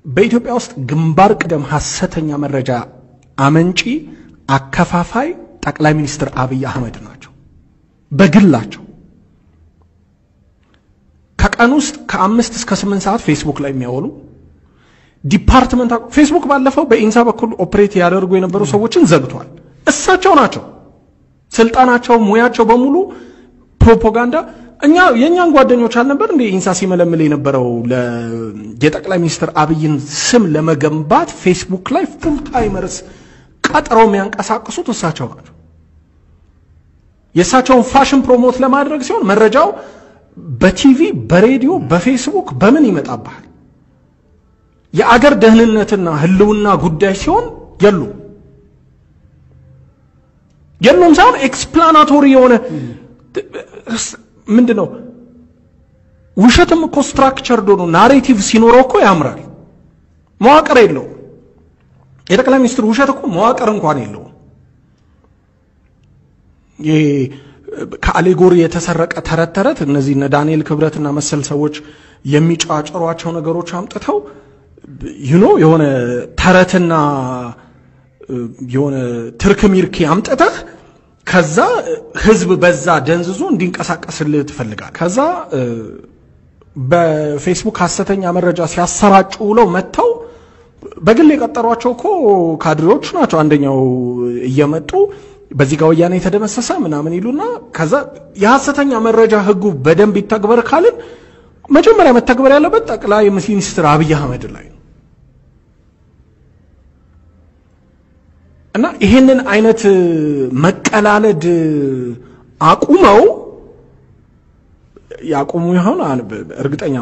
በኢትዮጵያ ውስጥ ግንባር ቀደም ሐሰተኛ መረጃ አመንጪ አከፋፋይ ጠቅላይ ሚኒስትር አብይ አህመድ ናቸው በግላቸው ከቀን ውስጥ ከ5 እስከ 8 ሰዓት ፌስቡክ ላይ የሚያወሉ ዲፓርትመንት ፌስቡክ ባለፈው በኢንሳ በኩል ኦፕሬት ያደርጉ የነበሩ ሰዎችን ዘግቷል እሳቸው ናቸው ስልጣናቸው ሙያቸው በሙሉ ፕሮፓጋንዳ የኛን ጓደኞች አልነበር እንዴ ኢንሳ ሲመለምል የነበረው ለየጠቅላይ ሚኒስትር አብይን ስም ለመገንባት ፌስቡክ ላይ ፉል ታይመርስ ቀጥረው የሚያንቀሳቅሱት እሳቸው ናቸው የእሳቸውን ፋሽን ፕሮሞት ለማድረግ ሲሆን መረጃው በቲቪ በሬዲዮ በፌስቡክ በምን ይመጣባል የአገር ደህንነትና ህልውና ጉዳይ ሲሆን የሉም ሳይሆን ኤክስፕላናቶሪ የሆነ ምንድነው ውሸትም እኮ ስትራክቸር ዶኖ ናሬቲቭ ሲኖረው እኮ ያምራል መዋቅር የለው የጠቅላይ ሚኒስትር ውሸት እኮ መዋቅር እንኳን የለው ከአሌጎሪ የተሰረቀ ተረተረት እነዚህ ዳንኤል ክብረትና መሰል ሰዎች የሚጫጫሯቸው ነገሮች አምጥተው የሆነ ተረትና የሆነ ትርክሚርኪ አምጥተህ ከዛ ህዝብ በዛ ደንዝዞ እንዲንቀሳቀስልህ ትፈልጋለህ ከዛ በፌስቡክ ሐሰተኛ መረጃ ሲያሰራጩ ውለው መተው በግል የቀጠሯቸው እኮ ካድሬዎች ናቸው አንደኛው እየመጡ በዚህ ጋር ወያኔ የተደመሰሰ ምናምን ይሉና ከዛ የሐሰተኛ መረጃ ህጉ በደንብ ይተግበር ካልን መጀመሪያ መተግበር ያለበት ጠቅላይ ሚኒስትር አብይ አህመድ ላይ እና ይሄንን አይነት መቀላለድ አቁመው ያቆሙ ይሆን እርግጠኛ